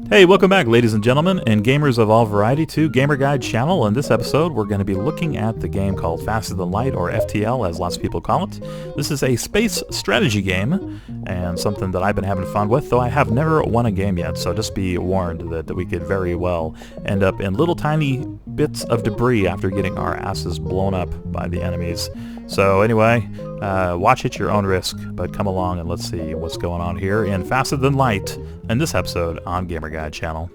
Hey, welcome back ladies and gentlemen and gamers of all variety to Gamer Guide channel. In this episode we're going to be looking at the game called Faster Than Light, or FTL as lots of people call it. This is a space strategy game and something that I've been having fun with, though I have never won a game yet, so just be warned that we could very well end up in little tiny bits of debris after getting our asses blown up by the enemies. So anyway, watch at your own risk, but come along and let's see what's going on here in Faster Than Light in this episode on Gamer Guide channel.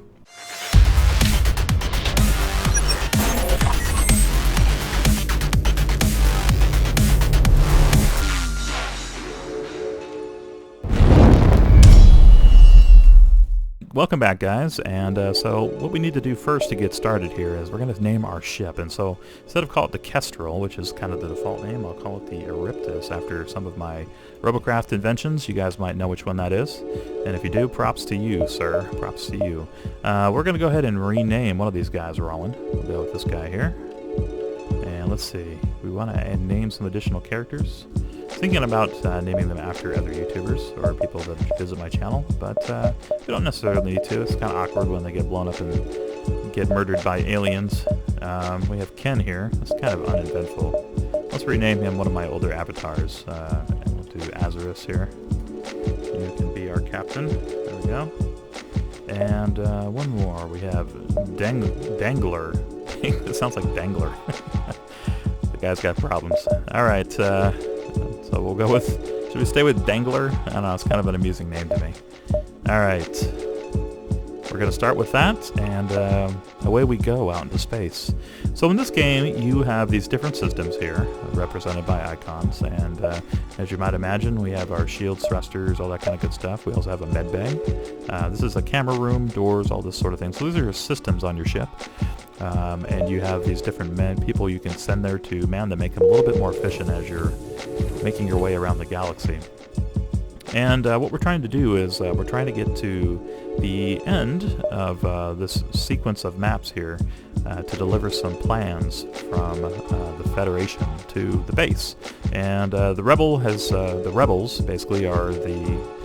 Welcome back, guys, and so what we need to do first to get started here is we're going to name our ship. And so instead of call it the Kestrel, which is kind of the default name, I'll call it the Euryptus after some of my Robocraft inventions. You guys might know which one that is, and if you do, props to you, sir. Props to you. We're going to go ahead and rename one of these guys, Roland. We'll go with this guy here, and let's see. We want to name some additional characters. Thinking about naming them after other YouTubers or people that visit my channel, but we don't necessarily need to. It's kind of awkward when they get blown up and get murdered by aliens. We have Ken here. It's kind of uneventful. Let's rename him one of my older avatars. And we'll do Azarus here. You can be our captain. There we go. And one more. We have Dangler. It sounds like Dangler. The guy's got problems. All right. So we'll go with, should we stay with Dangler? I don't know, it's kind of an amusing name to me. Alright, we're going to start with that, and away we go out into space. So in this game, you have these different systems here, represented by icons, and as you might imagine, we have our shields, thrusters, all that kind of good stuff. We also have a med bay. This is a camera room, doors, all this sort of thing. So these are your systems on your ship. And you have these different people you can send there to man them, make them a little bit more efficient as you're making your way around the galaxy. And what we're trying to do is we're trying to get to the end of this sequence of maps here to deliver some plans from the Federation to the base. And the rebels basically are the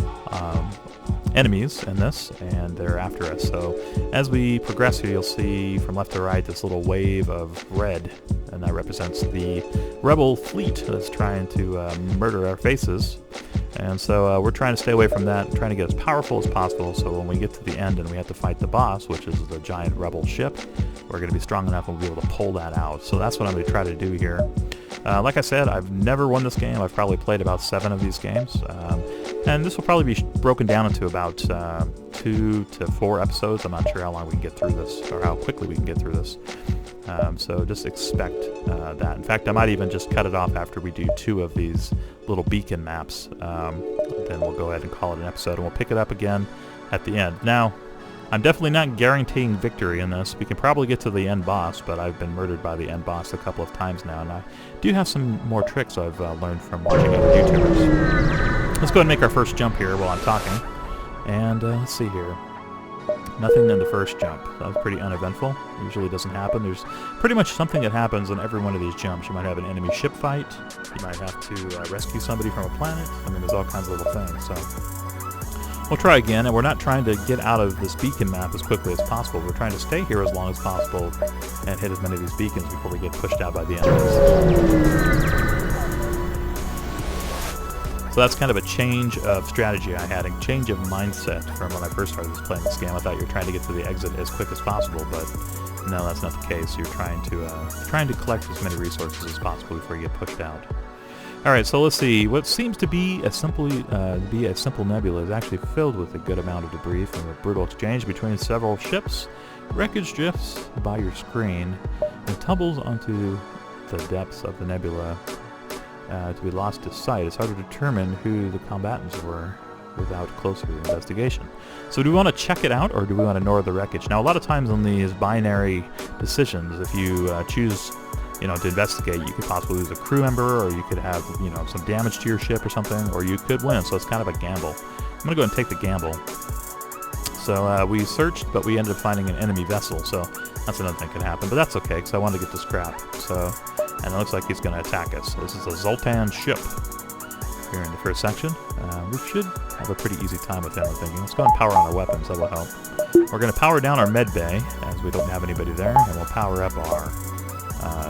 enemies in this, and they're after us. So as we progress here, you'll see from left to right this little wave of red, and that represents the rebel fleet that's trying to murder our faces. And so we're trying to stay away from that, trying to get as powerful as possible, so when we get to the end and we have to fight the boss, which is the giant rebel ship, we're going to be strong enough and we'll be able to pull that out. So that's what I'm going to try to do here. Like I said, I've never won this game. I've probably played about 7 of these games. And this will probably be broken down into about 2 to 4 episodes. I'm not sure how long we can get through this, or how quickly we can get through this. So just expect that. In fact, I might even just cut it off after we do 2 of these little beacon maps. Then we'll go ahead and call it an episode, and we'll pick it up again at the end. Now, I'm definitely not guaranteeing victory in this. We can probably get to the end boss, but I've been murdered by the end boss a couple of times now, and I do have some more tricks I've learned from watching other YouTubers. Let's go ahead and make our first jump here while I'm talking. And let's see here. Nothing in the first jump. That was pretty uneventful. Usually doesn't happen. There's pretty much something that happens on every one of these jumps. You might have an enemy ship fight. You might have to rescue somebody from a planet. I mean, there's all kinds of little things. So we'll try again, and we're not trying to get out of this beacon map as quickly as possible. We're trying to stay here as long as possible and hit as many of these beacons before we get pushed out by the enemies. So that's kind of a change of strategy I had, a change of mindset from when I first started playing this game. I thought you were trying to get to the exit as quick as possible, but no, that's not the case. You're trying to collect as many resources as possible before you get pushed out. All right, so let's see. What seems to be a simple nebula is actually filled with a good amount of debris from a brutal exchange between several ships. Wreckage drifts by your screen and tumbles onto the depths of the nebula. To be lost to sight, it's hard to determine who the combatants were without closer investigation. So do we want to check it out, or do we want to ignore the wreckage? Now, a lot of times on these binary decisions, if you choose to investigate, you could possibly lose a crew member, or you could have some damage to your ship or something, or you could win. So it's kind of a gamble. I'm going to go ahead and take the gamble. So we searched, but we ended up finding an enemy vessel, so that's another thing that could happen. But that's okay, because I wanted to get the scrap. And it looks like he's going to attack us. So this is a Zoltan ship here in the first section. We should have a pretty easy time with him, I'm thinking. Let's go and power on our weapons. That will help. We're going to power down our med bay, as we don't have anybody there, and we'll power up our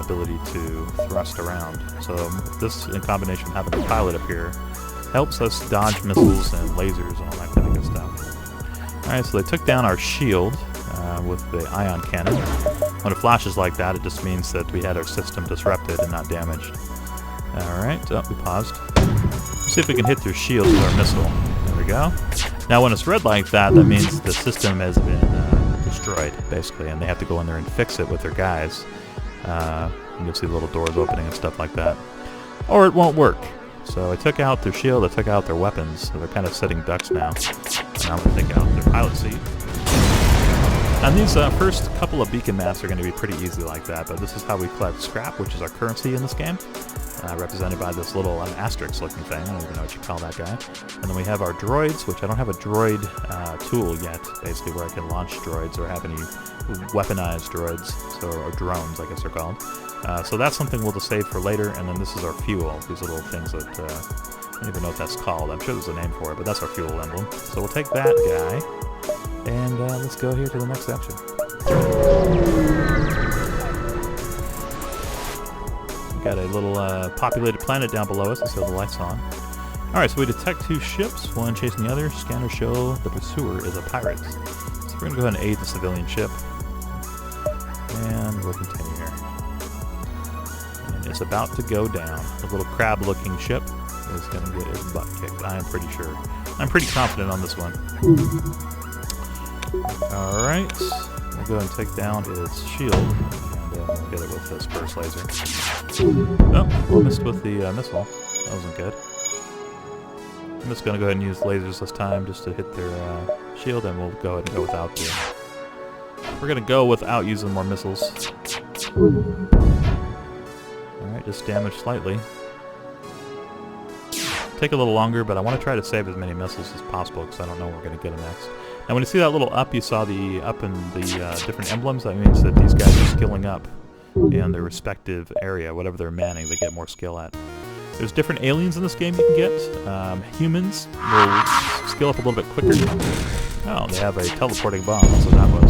ability to thrust around. So this, in combination with having a pilot up here, helps us dodge missiles and lasers and all that kind of good stuff. Alright, so they took down our shield with the ion cannon. When it flashes like that, it just means that we had our system disrupted and not damaged. Alright, we paused. Let's see if we can hit their shield with our missile. There we go. Now when it's red like that, that means the system has been destroyed, basically, and they have to go in there and fix it with their guys. You can see the little doors opening and stuff like that. Or it won't work. So I took out their shield, I took out their weapons, so they're kind of sitting ducks now. And I'm going to take out their pilot seat. And these first couple of beacon maps are going to be pretty easy like that, but this is how we collect scrap, which is our currency in this game. Represented by this little asterisk looking thing. I don't even know what you call that guy. And then we have our droids, which I don't have a droid tool yet, basically, where I can launch droids or have any weaponized droids, so, or drones, I guess they're called. So that's something we'll just save for later. And then this is our fuel, these little things that I don't even know what that's called. I'm sure there's a name for it, but that's our fuel emblem. So we'll take that guy, and let's go here to the next section. Got a little populated planet down below us. Let's see all the lights on. Alright, so we detect two ships, one chasing the other. Scanners show the pursuer is a pirate. So we're going to go ahead and aid the civilian ship. And we'll continue here. And it's about to go down. The little crab-looking ship is going to get his butt kicked, I am pretty sure. I'm pretty confident on this one. Alright, we'll go ahead and take down its shield. We'll get it with this burst laser. Oh, we missed with the missile. That wasn't good. I'm just going to go ahead and use lasers this time just to hit their shield, and we'll go ahead and go without the... We're going to go without using more missiles. Alright, just damage slightly. Take a little longer, but I want to try to save as many missiles as possible because I don't know where we're going to get them next. Now when you see that little up, you saw the up in the different emblems. That means that these guys are skilling up in their respective area. Whatever they're manning, they get more skill at. There's different aliens in this game you can get. Humans will skill up a little bit quicker. Oh, they have a teleporting bomb. That's what that was.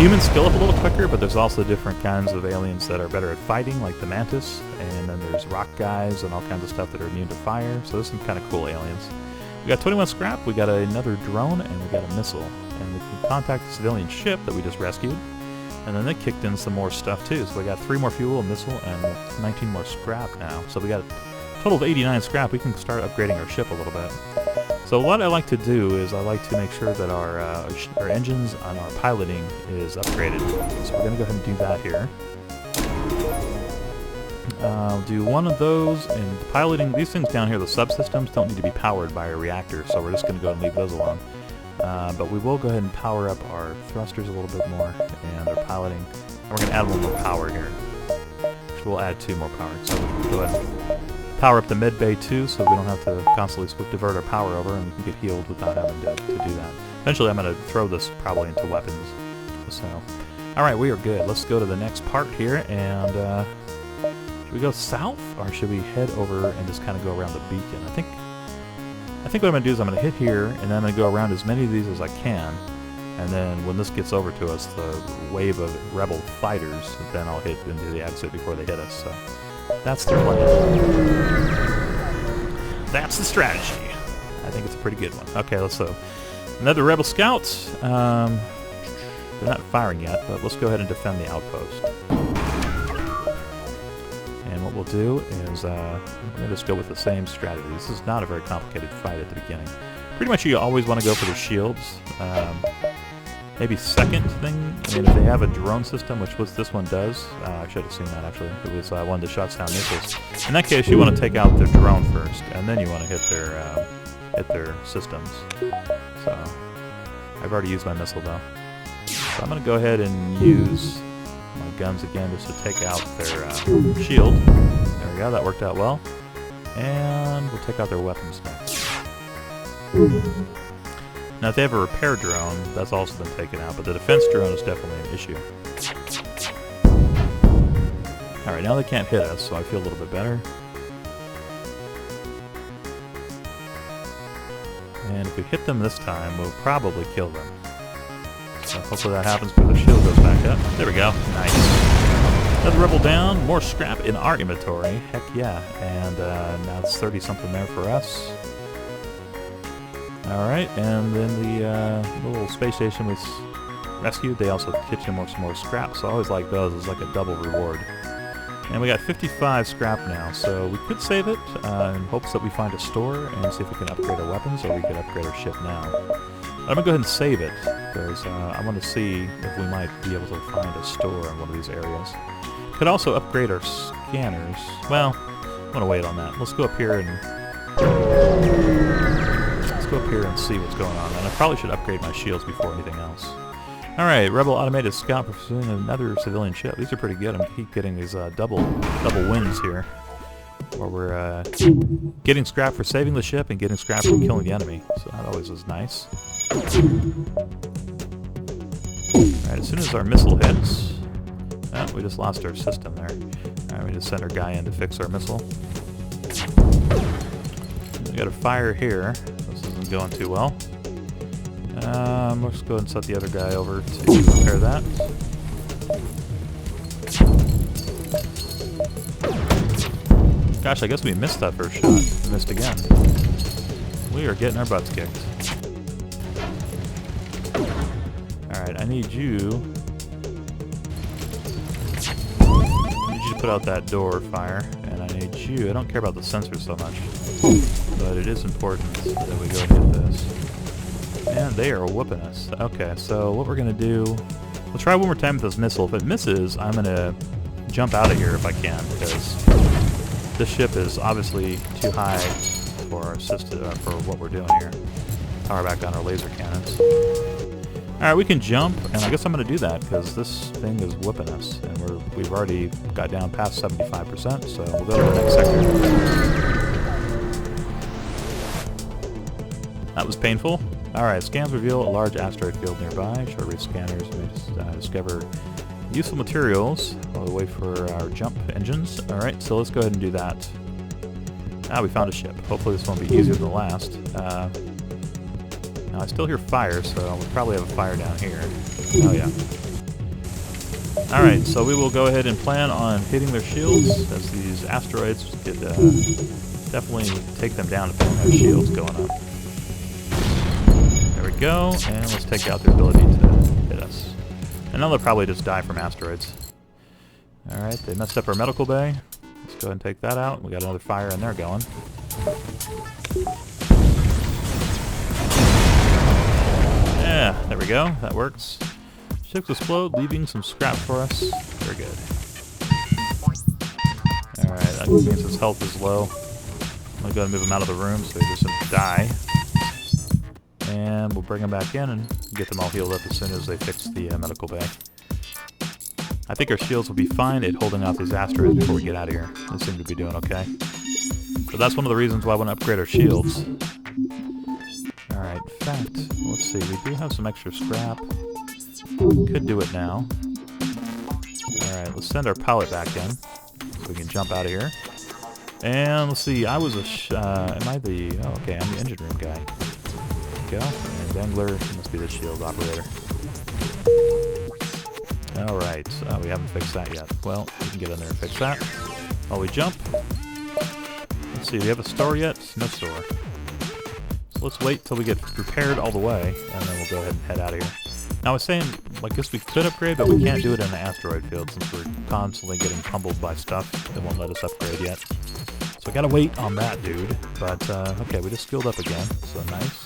Humans skill up a little quicker, but there's also different kinds of aliens that are better at fighting, like the Mantis, and then there's rock guys and all kinds of stuff that are immune to fire, so there's some kind of cool aliens. We got 21 scrap, we got another drone, and we got a missile. And we can contact the civilian ship that we just rescued, and then they kicked in some more stuff too. So we got 3 more fuel, a missile, and 19 more scrap now. So we got a total of 89 scrap. We can start upgrading our ship a little bit. So what I like to do is I like to make sure that our engines and our piloting is upgraded. So we're going to go ahead and do that here. I'll do one of those, and the piloting, these things down here, the subsystems, don't need to be powered by a reactor, so we're just going to go ahead and leave those alone. But we will go ahead and power up our thrusters a little bit more, and our piloting, and we're going to add a little more power here. Which we'll add 2 more power. So we'll go ahead and power up the med bay too, so we don't have to constantly divert our power over, and we can get healed without having to do that. Eventually I'm going to throw this probably into weapons. So, alright, we are good. Let's go to the next part here, and should we go south, or should we head over and just kind of go around the beacon? I think what I'm going to do is I'm going to hit here, and then I'm going to go around as many of these as I can, and then when this gets over to us, the wave of rebel fighters, then I'll hit into the exit before they hit us. So that's the plan. That's the strategy. I think it's a pretty good one. Okay, let's go. Another rebel scouts. They're not firing yet, but let's go ahead and defend the outpost. And what we'll do is we'll just go with the same strategy. This is not a very complicated fight at the beginning. Pretty much you always want to go for the shields. Maybe second thing, I mean, if they have a drone system, which this one does, I should have seen that actually. It was one that shots down missiles. In that case, you want to take out their drone first, and then you want to hit their systems. So I've already used my missile though. So I'm going to go ahead and use my guns again just to take out their shield. There we go, that worked out well. And we'll take out their weapons next. Now if they have a repair drone, that's also been taken out, but the defense drone is definitely an issue. Alright, now they can't hit us, so I feel a little bit better. And if we hit them this time, we'll probably kill them. So hopefully that happens before the shield goes back up. There we go. Nice. Another rebel down. More scrap in our inventory. Heck yeah. And now it's 30-something there for us. Alright, and then the little space station was rescued. They also kitchen some more scrap, so I always like those. It's like a double reward. And we got 55 scrap now, so we could save it in hopes that we find a store and see if we can upgrade our weapons, or we could upgrade our ship now. I'm going to go ahead and save it, because I want to see if we might be able to find a store in one of these areas. Could also upgrade our scanners. Well, I'm going to wait on that. Let's go up here and see what's going on. And I probably should upgrade my shields before anything else. Alright, Rebel Automated Scout pursuing another civilian ship. These are pretty good. I keep getting these double wins here, where we're getting scrap for saving the ship and getting scrap for killing the enemy. So that always is nice. Alright, as soon as our missile hits... Oh, we just lost our system there. Alright, we just sent our guy in to fix our missile. We got a fire here. This isn't going too well. Let's go ahead and set the other guy over to repair that. Gosh, I guess we missed that first shot. We missed again. We are getting our butts kicked. Alright, I need you to put out that door fire, and I need you... I don't care about the sensors so much, but it is important that we go and get this. And they are whooping us. Okay, so what we're going to do... We'll try one more time with this missile. If it misses, I'm going to jump out of here if I can, because this ship is obviously too high for our for what we're doing here. Power back on our laser cannons. Alright, we can jump, and I guess I'm going to do that, because this thing is whooping us. And we've already got down past 75%, so we'll go to the next sector. That was painful. Alright, scans reveal a large asteroid field nearby. Short-range scanners may discover useful materials while we wait for our jump engines. Alright, so let's go ahead and do that. Ah, we found a ship. Hopefully this won't be easier than the last. Now I still hear fire, so we'll probably have a fire down here. Oh yeah. Alright, so we will go ahead and plan on hitting their shields, as these asteroids could definitely take them down if they don't have shields going up. There we go, and let's take out their ability to hit us. And now they'll probably just die from asteroids. Alright, they messed up our medical bay. Let's go ahead and take that out. We got another fire in there going. Yeah, there we go. That works. Ships explode, leaving some scrap for us. Very good. Alright, that means his health is low. I'm going to go ahead and move him out of the room so he doesn't die. And we'll bring them back in and get them all healed up as soon as they fix the medical bay. I think our shields will be fine at holding off these asteroids before we get out of here. They seem to be doing okay. So that's one of the reasons why I want to upgrade our shields. Alright, in fact, let's see, we do have some extra scrap. Could do it now. Alright, let's send our pilot back in so we can jump out of here. And let's see, I was am I the... Oh, okay, I'm the engine room guy. Go. And Dangler must be the shield operator. Alright, we haven't fixed that yet. Well, we can get in there and fix that. While we jump. Let's see, do we have a store yet? No store. So let's wait till we get prepared all the way, and then we'll go ahead and head out of here. Now I was saying, I guess we could upgrade, but we can't do it in an asteroid field since we're constantly getting pummeled by stuff that won't let us upgrade yet. So I gotta wait on that, dude. But, okay, we just skilled up again, so nice.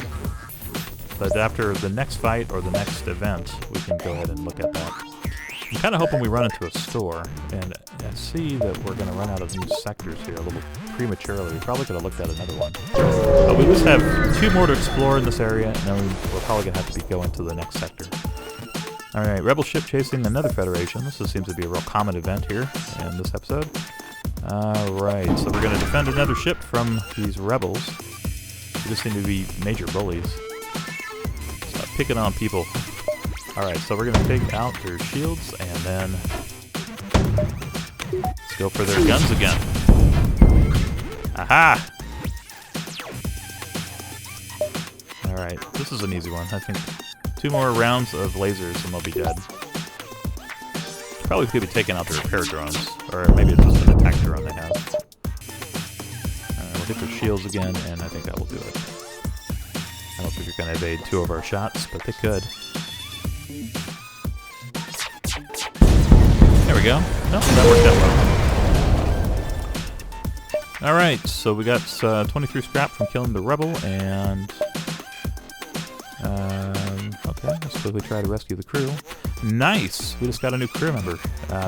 But after the next fight or the next event, we can go ahead and look at that. I'm kind of hoping we run into a store, and I see that we're going to run out of new sectors here a little prematurely. We probably could have looked at another one. But we just have 2 more to explore in this area, and then we're probably going to have to be going to the next sector. Alright, Rebel ship chasing another Federation. This seems to be a real common event here in this episode. Alright, so we're going to defend another ship from these rebels. They just seem to be major bullies. Stop picking on people. Alright, so we're going to take out their shields, and then let's go for their guns again. Aha! Alright, this is an easy one. I think 2 more rounds of lasers and they'll be dead. Probably could be taking out the repair drones, or maybe it's just an attack drone they have. We'll hit their shields again, and I think that will do it. I don't think you're going to evade 2 of our shots, but they could. There we go. Nope, that worked out well. Alright, so we got 23 scrap from killing the rebel, and... okay, let's quickly try to rescue the crew. Nice! We just got a new crew member.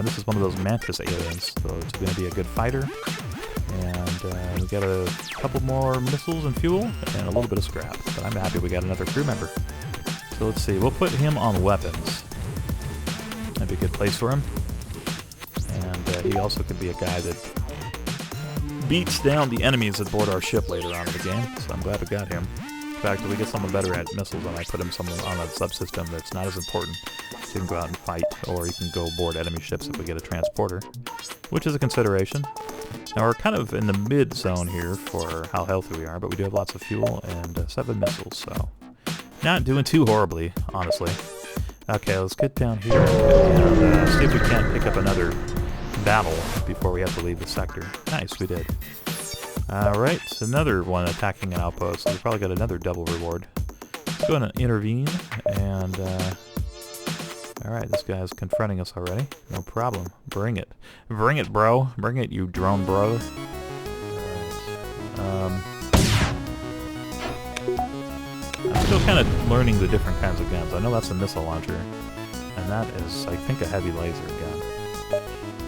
This is one of those Mantis aliens, so it's going to be a good fighter. And we got a couple more missiles and fuel, and a little bit of scrap. But I'm happy we got another crew member. So let's see, we'll put him on weapons. That'd be a good place for him. And he also could be a guy that beats down the enemies that board our ship later on in the game. So I'm glad we got him. In fact, if we get someone better at missiles, I might put him somewhere on a subsystem that's not as important. So he can go out and fight, or he can go board enemy ships if we get a transporter, which is a consideration. Now we're kind of in the mid zone here for how healthy we are, but we do have lots of fuel and 7 missiles, so not doing too horribly, honestly. Okay, let's get down here and see if we can't pick up another battle before we have to leave the sector. Nice, we did. Alright, another one attacking an outpost, so we probably got another double reward. Let's go ahead and intervene, and alright, this guy's confronting us already. No problem. Bring it. Bring it, bro. Bring it, you drone bro. Alright. I'm still kind of learning the different kinds of guns. I know that's a missile launcher, and that is, I think, a heavy laser gun.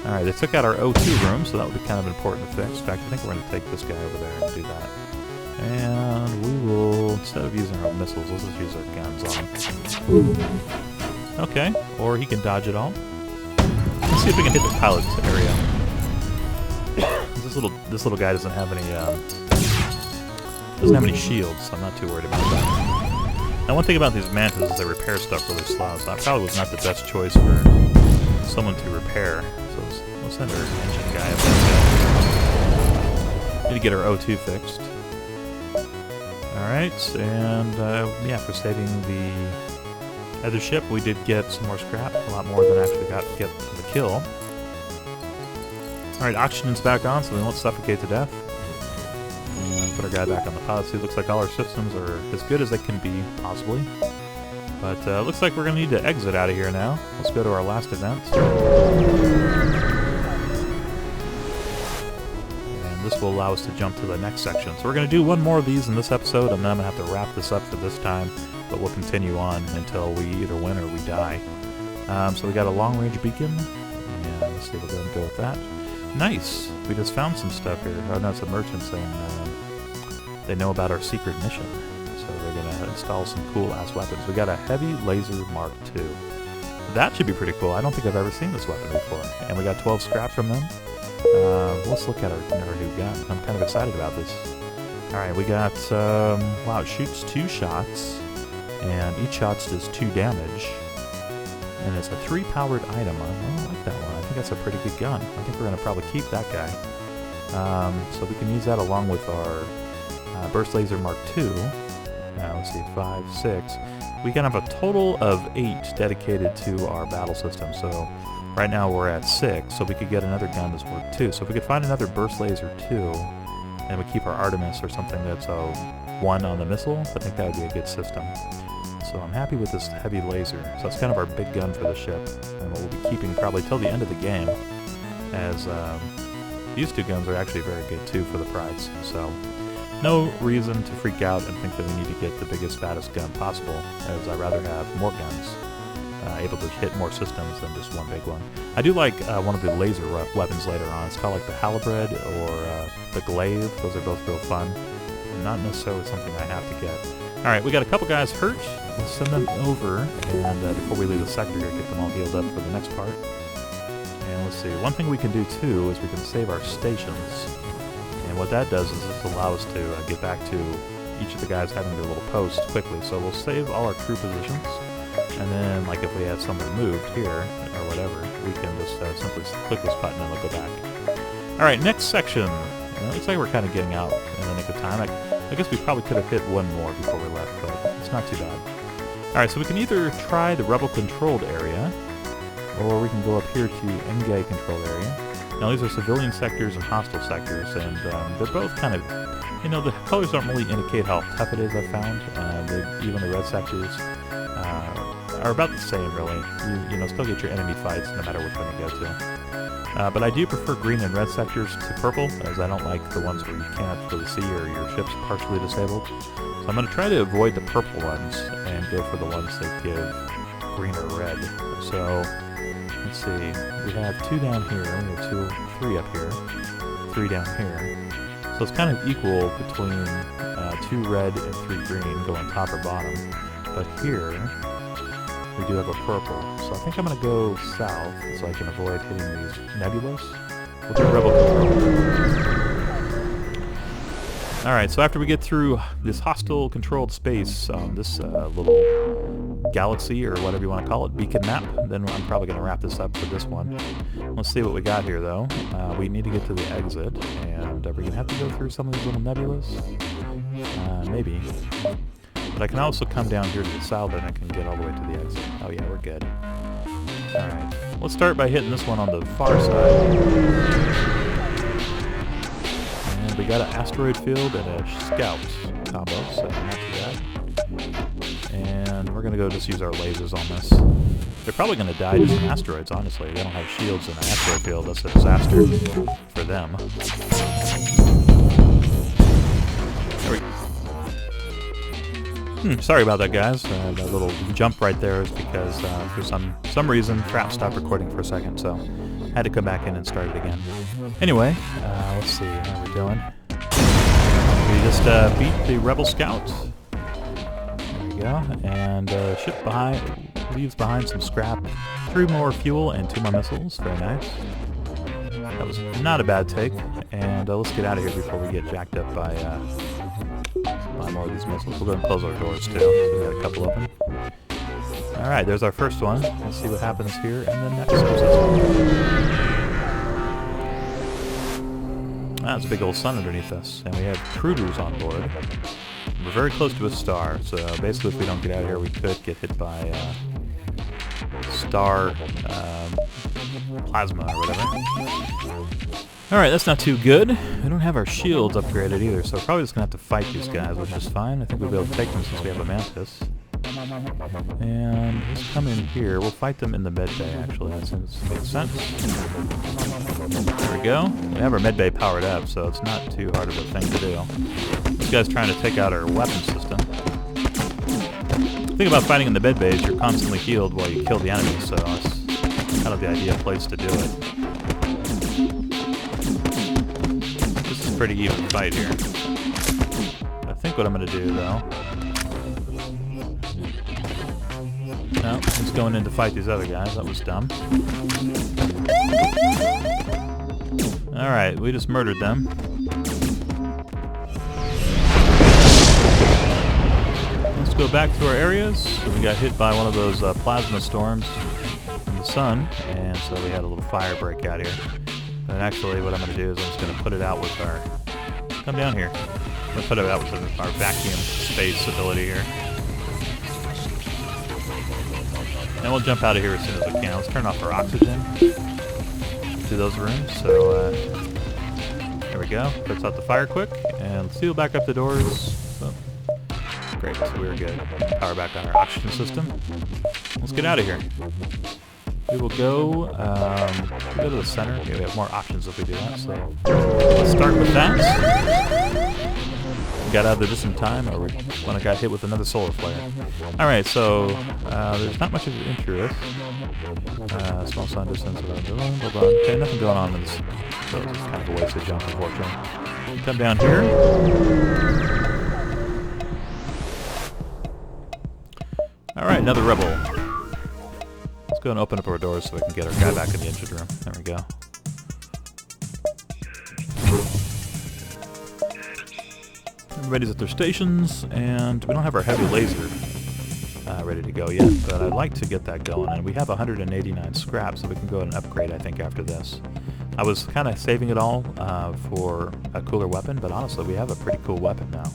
Alright, they took out our O2 room, so that would be kind of important to fix. In fact, I think we're going to take this guy over there and do that. And we will, instead of using our missiles, let's just use our guns on him. Okay, or he can dodge it all. Let's see if we can hit the pilot's area. This little guy doesn't have any shields, so I'm not too worried about that. Now, one thing about these Mantis is they repair stuff really slow, so that probably was not the best choice for someone to repair. So let's send our engine guy up there. Need to get our O2 fixed. Alright, and yeah, for saving the other ship, we did get some more scrap, a lot more than actually get the kill. Alright, oxygen's back on, so we won't suffocate to death. And put our guy back on the pilot suit. Looks like all our systems are as good as they can be, possibly. But looks like we're going to need to exit out of here now. Let's go to our last event. And this will allow us to jump to the next section. So we're going to do one more of these in this episode, and then I'm going to have to wrap this up for this time. But we'll continue on until we either win or we die. So we got a long-range beacon, and let's see if we're going to go with that. Nice! We just found some stuff here. Oh no, it's a merchant saying they know about our secret mission. So they're going to install some cool-ass weapons. We got a Heavy Laser Mark II. That should be pretty cool. I don't think I've ever seen this weapon before. And we got 12 scrap from them. Let's look at our new gun. I'm kind of excited about this. Alright, we got, wow, it shoots 2 shots. And each shot does 2 damage. And it's a 3-powered item. I like that one. I think that's a pretty good gun. I think we're going to probably keep that guy. So we can use that along with our Burst Laser Mark II. Now, let's see, 5, 6. We can have a total of 8 dedicated to our battle system. So right now we're at 6, so we could get another gun that's worth 2. So if we could find another Burst Laser 2, and we keep our Artemis or something that's a 1 on the missile, I think that would be a good system. So I'm happy with this heavy laser. So that's kind of our big gun for the ship, and what we'll be keeping probably till the end of the game, as these 2 guns are actually very good too for the price. So no reason to freak out and think that we need to get the biggest, baddest gun possible, as I'd rather have more guns, able to hit more systems than just one big one. I do like one of the laser weapons later on. It's called like the Halibrid or the Glaive. Those are both real fun. Not necessarily something I have to get. Alright, we got a couple guys hurt. We'll send them over, and before we leave the sector here, get them all healed up for the next part. And let's see, one thing we can do too is we can save our stations. And what that does is this allows us to get back to each of the guys having their little post quickly. So we'll save all our crew positions, and then like if we have someone moved here, or whatever, we can just simply click this button and they'll go back. Alright, next section. It looks like we're kind of getting out in the nick of time. I guess we probably could have hit one more before we left, but it's not too bad. Alright, so we can either try the rebel-controlled area, or we can go up here to NGA controlled area. Now these are civilian sectors and hostile sectors, and they're both kind of, you know, the colors don't really indicate how tough it is, I've found. Even the red sectors are about the same, really. You know, still get your enemy fights no matter which one you go to. But I do prefer green and red sectors to purple, as I don't like the ones where you can't really see or your ship's partially disabled. So I'm going to try to avoid the purple ones and go for the ones that give green or red. So let's see, we have 2 down here, we have 3 up here, 3 down here. So it's kind of equal between 2 red and 3 green going top or bottom. But here, we do have a purple. So I think I'm going to go south so I can avoid hitting these nebulas. We'll do rebel control. Alright, so after we get through this hostile controlled space, this little galaxy, or whatever you want to call it, beacon map, then I'm probably going to wrap this up for this one. Let's see what we got here, though. We need to get to the exit, and are we going to have to go through some of these little nebulas? Maybe. But I can also come down here to the south and I can get all the way to the exit. Oh yeah, we're good. Alright, let's start by hitting this one on the far side. And we got an asteroid field and a scout combo, so not too bad. And we're going to go just use our lasers on this. They're probably going to die to some asteroids, honestly. They don't have shields in an asteroid field. That's a disaster for them. There we go. Sorry about that, guys. That little jump right there is because for some reason Trap stopped recording for a second, so had to come back in and start it again. Anyway, let's see how we're doing. We just beat the Rebel Scout. There we go. And ship leaves behind some scrap, 3 more fuel and 2 more missiles. Very nice. That was not a bad take. And let's get out of here before we get jacked up by more of these missiles. We'll go and close our doors too, so we got a couple open. Alright, there's our first one. Let's see what happens here, and then next comes this one. That's a big old sun underneath us, and we have cruisers on board. We're very close to a star, so basically if we don't get out of here, we could get hit by star plasma or whatever. Alright, that's not too good. We don't have our shields upgraded either, so we're probably just going to have to fight these guys, which is fine. I think we'll be able to take them since we have a mantis. And let's come in here. We'll fight them in the med bay, actually. That seems to make sense. There we go. We have our med bay powered up, so it's not too hard of a thing to do. This guy's trying to take out our weapon system. The thing about fighting in the med bay is you're constantly healed while you kill the enemy, so it's kind of the ideal place to do it. Pretty even fight here. I think what I'm going to do, though... No, he's going in to fight these other guys. That was dumb. Alright, we just murdered them. Let's go back to our areas. So we got hit by one of those plasma storms in the sun, and so we had a little fire break out here. And actually what I'm going to do is I'm just going to put it out with our... Come down here. I'm going to put it out with our vacuum space ability here. And we'll jump out of here as soon as we can. Let's turn off our oxygen to those rooms. So, there we go. Puts out the fire quick. And seal back up the doors. So, great, so we're good. Power back on our oxygen system. Let's get out of here. We will go to the center. Okay, we have more options if we do that, so let's start with that. We got out of there just in time, or when I got hit with another solar flare. Alright, so there's not much of interest. Small sun distance. Okay, nothing going on in this. So it's kind of a waste of jump, unfortunately. Come down here. Alright, another rebel. Go and open up our doors so we can get our guy back in the engine room. There we go. Everybody's at their stations, and we don't have our heavy laser ready to go yet, but I'd like to get that going. And we have 189 scrap, so we can go and upgrade, I think, after this. I was kind of saving it all for a cooler weapon, but honestly, we have a pretty cool weapon now.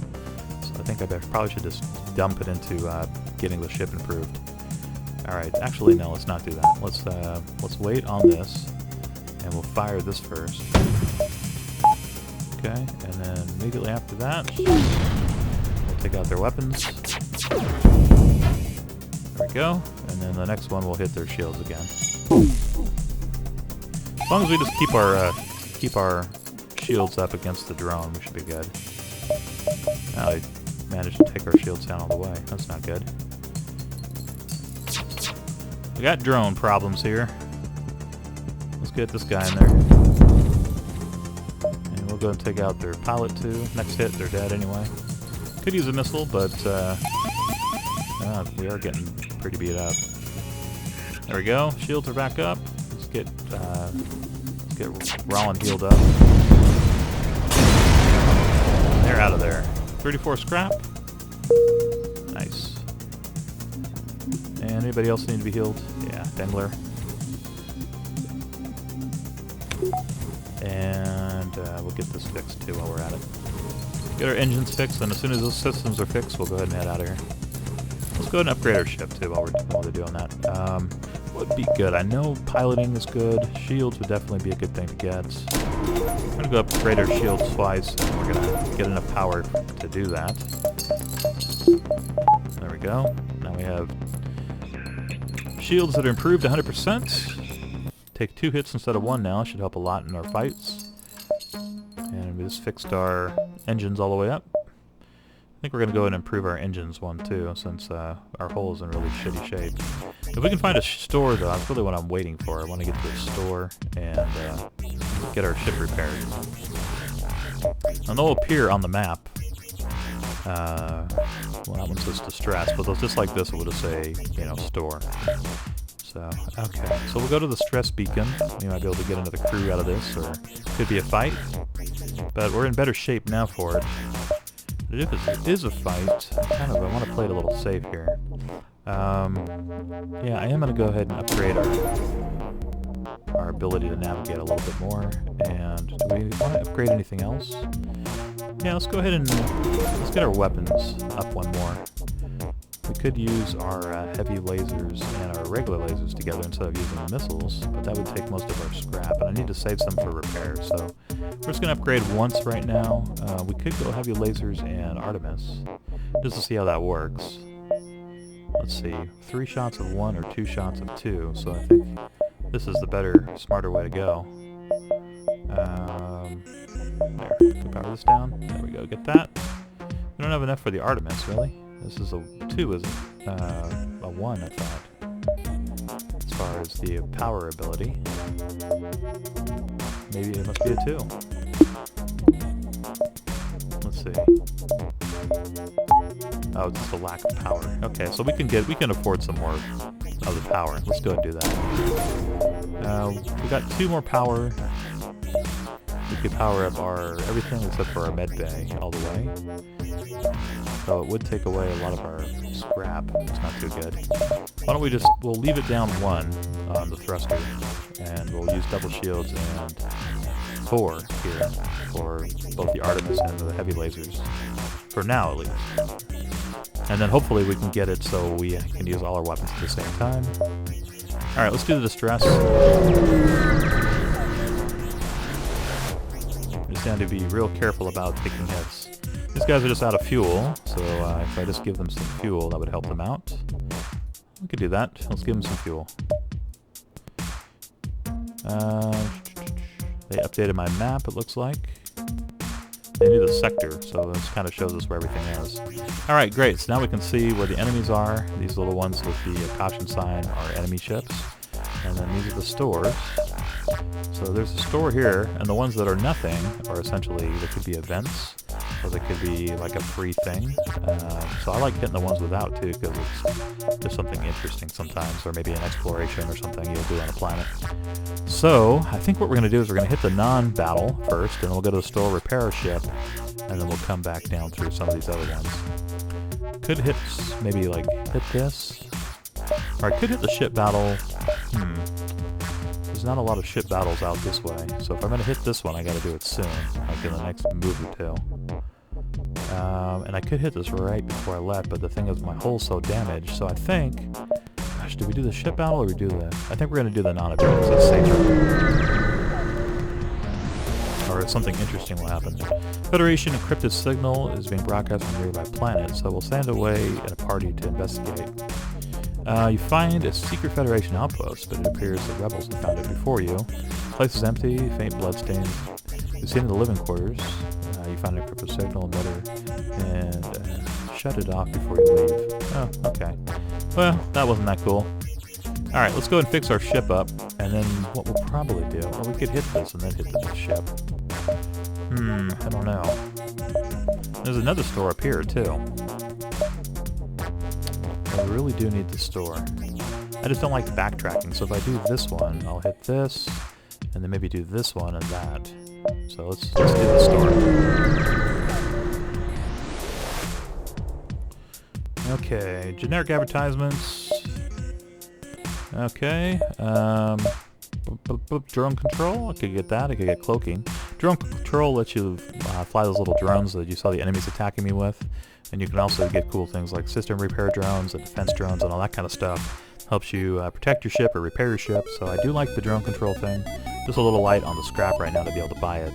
So I think I probably should just dump it into getting the ship improved. Alright, actually no, let's not do that. Let's wait on this, and we'll fire this first. Okay, and then immediately after that, we'll take out their weapons. There we go, and then the next one will hit their shields again. As long as we just keep our shields up against the drone, we should be good. Now they managed to take our shields down all the way. That's not good. We got drone problems here. Let's get this guy in there. And we'll go and take out their pilot too. Next hit, they're dead anyway. Could use a missile, but we are getting pretty beat up. There we go. Shields are back up. Let's get Rollin healed up. They're out of there. 34 scrap. Nice. And anybody else need to be healed? Yeah, Dengler. And we'll get this fixed too while we're at it. Get our engines fixed, and as soon as those systems are fixed, we'll go ahead and head out of here. Let's go ahead and upgrade our ship too while we're doing that. Would be good. I know piloting is good. Shields would definitely be a good thing to get. I'm gonna go upgrade our shields twice, and we're gonna get enough power to do that. There we go. Now we have shields that are improved 100%. Take 2 hits instead of 1 now. Should help a lot in our fights. And we just fixed our engines all the way up. I think we're going to go ahead and improve our engines one too, since our hull is in really shitty shape. If we can find a store though, that's really what I'm waiting for. I want to get to a store and get our ship repaired. And they'll appear on the map. Well, that one says distress, but just like this, it will just say, you know, store. So, okay. So we'll go to the stress beacon. We might be able to get another crew out of this, or it could be a fight. But we're in better shape now for it. But if it is a fight, I want to play it a little safe here. Yeah, I am going to go ahead and upgrade our ability to navigate a little bit more. And do we want to upgrade anything else? Yeah, let's go ahead and let's get our weapons up one more. We could use our heavy lasers and our regular lasers together instead of using the missiles, but that would take most of our scrap, and I need to save some for repairs, so we're just going to upgrade once right now. We could go heavy lasers and Artemis, just to see how that works. Let's see, 3 shots of 1 or 2 shots of 2, so I think this is the better, smarter way to go. There, can we power this down? There we go, get that. We don't have enough for the Artemis, really. This is a 2, isn't it? A 1, I thought. As far as the power ability. Maybe it must be a 2. Let's see. Oh, it's just a lack of power. Okay, so we can afford some more of the power. Let's go ahead and do that. We got 2 more power. We could power up everything except for our med bay all the way. So it would take away a lot of our scrap. It's not too good. Why don't we'll leave it down 1 on the thruster, and we'll use double shields and 4 here for both the Artemis and the heavy lasers. For now, at least. And then hopefully we can get it so we can use all our weapons at the same time. Alright, let's do the distress. We just have to be real careful about taking hits. These guys are just out of fuel, so if I just give them some fuel, that would help them out. We could do that. Let's give them some fuel. They updated my map, it looks like. They need a sector, so this kind of shows us where everything is. Alright, great. So now we can see where the enemies are. These little ones with the caution sign are enemy ships. And then these are the stores. So there's a store here, and the ones that are nothing are essentially, they could be events, or they could be like a free thing. So I like hitting the ones without too, because it's just something interesting sometimes, or maybe an exploration or something you'll do on a planet. So I think what we're going to do is we're going to hit the non-battle first, and then we'll go to the store, repair our ship, and then we'll come back down through some of these other ones. Could hit, maybe like hit this, or I could hit the ship battle. There's not a lot of ship battles out this way, so if I'm going to hit this one, I got to do it soon, like in the next move or 2. And I could hit this right before I left, but the thing is my hull's so damaged, so I think... Gosh, do we do the ship battle or we do the... I think we're going to do the non-attack, so it's safer. Or something interesting will happen. Federation encrypted signal is being broadcast from a nearby planet, so we'll stand away in a party to investigate. You find a secret Federation outpost, but it appears the rebels have found it before you. The place is empty, faint bloodstains. You see in the living quarters. You find a encrypted signal emitter and shut it off before you leave. Oh, okay. Well, that wasn't that cool. Alright, let's go ahead and fix our ship up, and then what we'll probably do... Well, we could hit this and then hit the ship. I don't know. There's another store up here, too. I really do need the store. I just don't like backtracking, so if I do this one, I'll hit this, and then maybe do this one and that. So let's do the store. Okay, generic advertisements. Okay, drone control, I could get that, I could get cloaking. Drone control lets you fly those little drones that you saw the enemies attacking me with. And you can also get cool things like system repair drones and defense drones and all that kind of stuff. Helps you protect your ship or repair your ship, so I do like the drone control thing. Just a little light on the scrap right now to be able to buy it.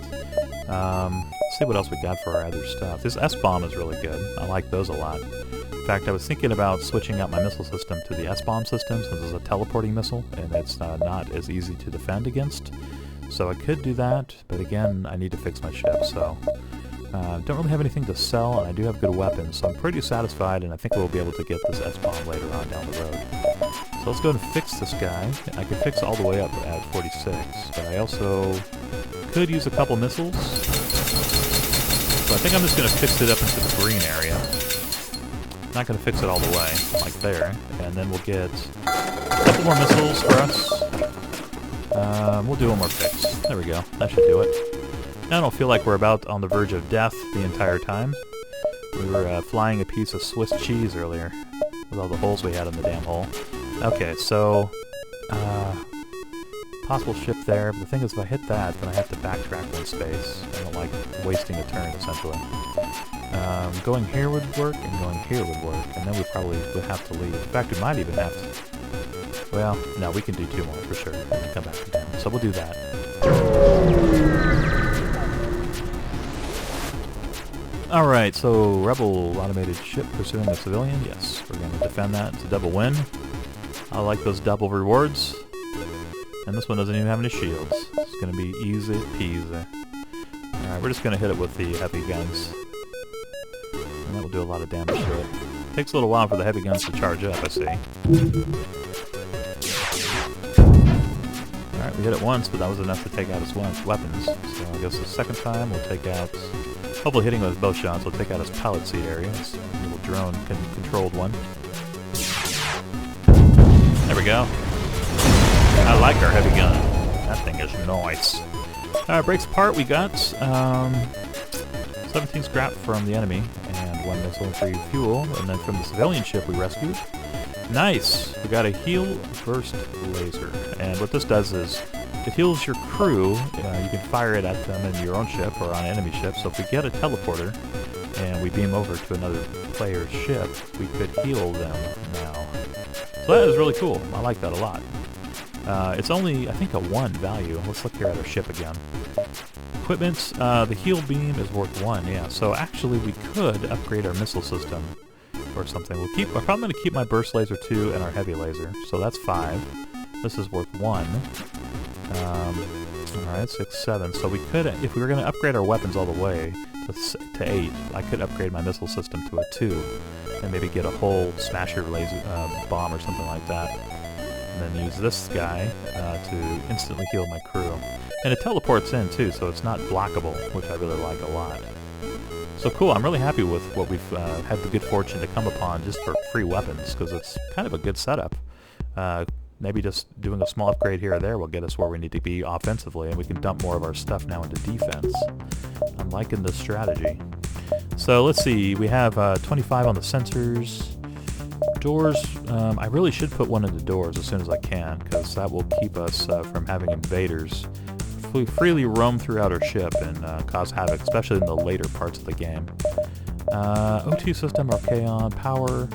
Let's see what else we got for our other stuff. This S-bomb is really good. I like those a lot. In fact, I was thinking about switching out my missile system to the S-bomb system since it's a teleporting missile and it's not as easy to defend against. So I could do that, but again, I need to fix my ship, so... don't really have anything to sell, and I do have good weapons, so I'm pretty satisfied, and I think we'll be able to get this S-bomb later on down the road. So let's go ahead and fix this guy. I can fix all the way up at 46, but I also could use a couple missiles. So I think I'm just going to fix it up into the green area. Not going to fix it all the way, like there, and then we'll get a couple more missiles for us. We'll do one more fix. There we go. That should do it. I don't feel like we're about on the verge of death the entire time. We were flying a piece of Swiss cheese earlier with all the holes we had in the damn hole. Okay, so possible ship there, but the thing is if I hit that, then I have to backtrack one space. I don't like wasting a turn, essentially. Going here would work, and going here would work, and then we probably would have to leave. In fact, we might even have to... Well, no, we can do two more for sure, and then come back again. So we'll do that. Alright, so Rebel automated ship pursuing a civilian. Yes, we're going to defend that. It's a double win. I like those double rewards. And this one doesn't even have any shields. It's going to be easy peasy. Alright, we're just going to hit it with the heavy guns. And that will do a lot of damage to it. Takes a little while for the heavy guns to charge up, I see. Alright, we hit it once, but that was enough to take out his weapons. So I guess the second time we'll take out... Hopefully hitting with both shots will take out his pilot seat area. It's a little drone-controlled one. There we go. I like our heavy gun. That thing is nice. Breaks apart, we got 17 scrap from the enemy, and 1 missile and 3 fuel, and then from the civilian ship we rescued. Nice! We got a heal burst laser, and what this does is it heals your crew. You can fire it at them in your own ship or on enemy ships. So if we get a teleporter and we beam over to another player's ship, we could heal them now. So that is really cool. I like that a lot. It's only, I think, a 1 value. Let's look here at our ship again. Equipment, the heal beam is worth 1, yeah. So actually we could upgrade our missile system or something. I'm probably going to keep my burst laser 2 and our heavy laser. So that's 5. This is worth 1. Alright, 6, 7. So we could, if we were going to upgrade our weapons all the way to 8, I could upgrade my missile system to a 2, and maybe get a whole smasher laser bomb or something like that. And then use this guy to instantly heal my crew. And it teleports in too, so it's not blockable, which I really like a lot. So cool, I'm really happy with what we've had the good fortune to come upon just for free weapons, because it's kind of a good setup. Maybe just doing a small upgrade here or there will get us where we need to be offensively, and we can dump more of our stuff now into defense. I'm liking this strategy. So let's see, we have 25 on the sensors. Doors, I really should put one in the doors as soon as I can, because that will keep us from having invaders freely roam throughout our ship and cause havoc, especially in the later parts of the game. O2 system, okay on power.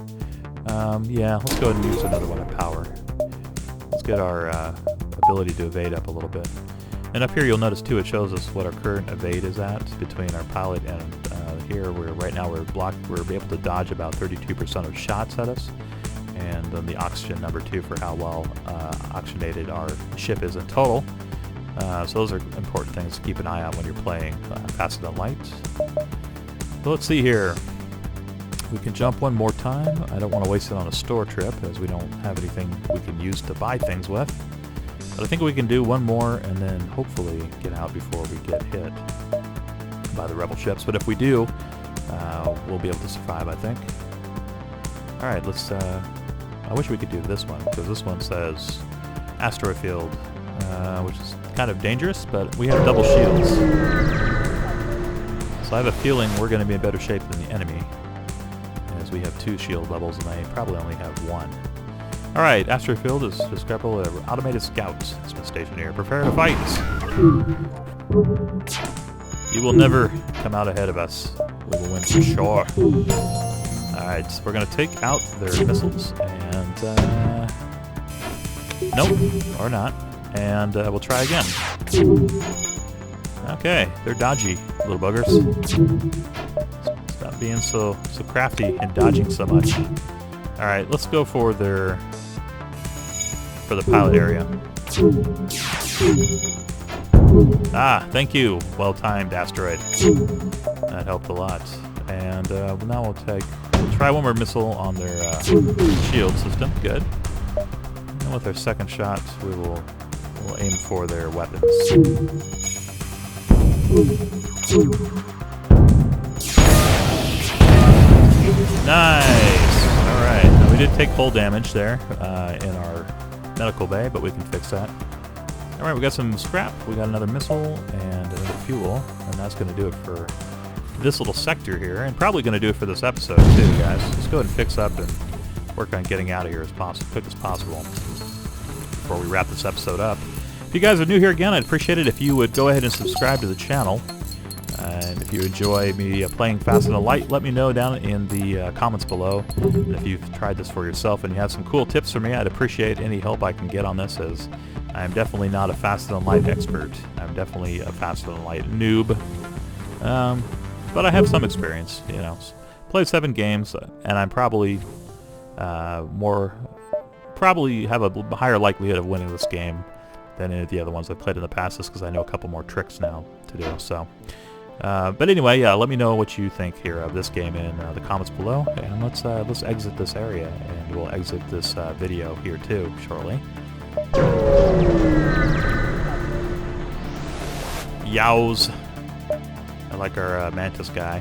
Yeah, let's go ahead and use another one at power. Let's get our ability to evade up a little bit. And up here you'll notice too, it shows us what our current evade is at between our pilot and here. Right now we're able to dodge about 32% of shots at us. And then the oxygen number 2 for how well oxygenated our ship is in total. So those are important things to keep an eye on when you're playing Faster Than Light. So let's see here. We can jump one more time. I don't want to waste it on a store trip as we don't have anything we can use to buy things with. But I think we can do one more and then hopefully get out before we get hit by the rebel ships. But if we do, we'll be able to survive, I think. Alright, let's... I wish we could do this one, because this one says asteroid field, which is kind of dangerous, but we have double shields. So I have a feeling we're going to be in better shape than the enemy, as we have 2 shield levels and they probably only have 1. Alright, asteroid field is describable as automated scouts. It's been stationed here. Prepare to fight! You will never come out ahead of us. We will win for sure. Alright, so we're going to take out their missiles, and, nope, or not, and we'll try again. Okay, they're dodgy, little buggers. Stop being so crafty and dodging so much. Alright, let's go for the pilot area. Ah, thank you, well-timed asteroid. That helped a lot. And now we'll try one more missile on their shield system. Good. And with our second shot, we'll aim for their weapons. Nice. All right. Now we did take full damage there in our medical bay, but we can fix that. All right. We got some scrap. We got another missile and another fuel, and that's going to do it for this little sector here, and probably going to do it for this episode too, guys. Let's go ahead and fix up and work on getting out of here as quick as possible before we wrap this episode up. If you guys are new here again, I'd appreciate it if you would go ahead and subscribe to the channel. And if you enjoy me playing Faster Than Light, let me know down in the comments below. And if you've tried this for yourself and you have some cool tips for me, I'd appreciate any help I can get on this, as I'm definitely not a Faster Than Light expert. I'm definitely a Faster Than Light noob. But I have some experience, you know. Played 7 games, and I'm probably have a higher likelihood of winning this game than any of the other ones I've played in the past, just because I know a couple more tricks now to do. So, but anyway, yeah, let me know what you think here of this game in the comments below, and let's exit this area, and we'll exit this video here too shortly. Yows. I like our Mantis guy.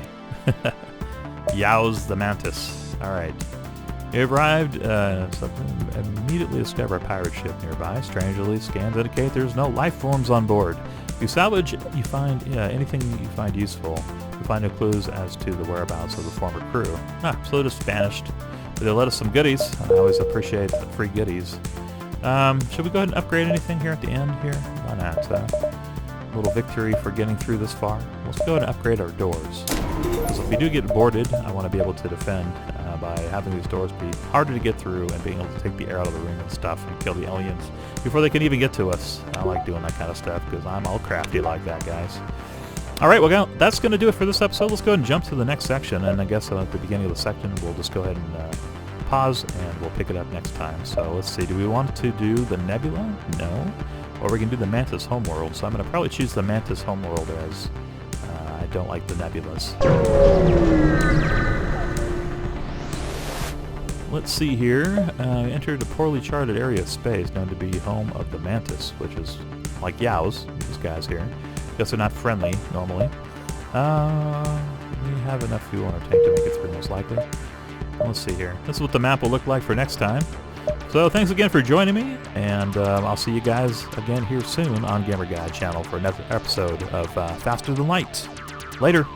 Yows the Mantis. Alright. We arrived, so immediately discover a pirate ship nearby. Strangely, scans indicate there's no life forms on board. If you salvage, you find anything you find useful. You find no clues as to the whereabouts of the former crew. So it just vanished. But they let us some goodies. I always appreciate the free goodies. Should we go ahead and upgrade anything here at the end here? Why not? A little victory for getting through this far. Let's go ahead and upgrade our doors. Because if we do get boarded, I want to be able to defend by having these doors be harder to get through and being able to take the air out of the ring and stuff and kill the aliens before they can even get to us. I like doing that kind of stuff because I'm all crafty like that, guys. Alright, well, that's going to do it for this episode. Let's go ahead and jump to the next section, and I guess at the beginning of the section we'll just go ahead and pause and we'll pick it up next time. So let's see, do we want to do the Nebula? No. Or we can do the Mantis homeworld, so I'm going to probably choose the Mantis homeworld as I don't like the Nebulas. Let's see here. Entered a poorly charted area of space known to be home of the Mantis, which is like Yaos, these guys here. Guess they're not friendly normally. We have enough fuel in our tank to make it through most likely. Let's see here. This is what the map will look like for next time. So thanks again for joining me, and I'll see you guys again here soon on Gamer Guide channel for another episode of Faster Than Light. Later!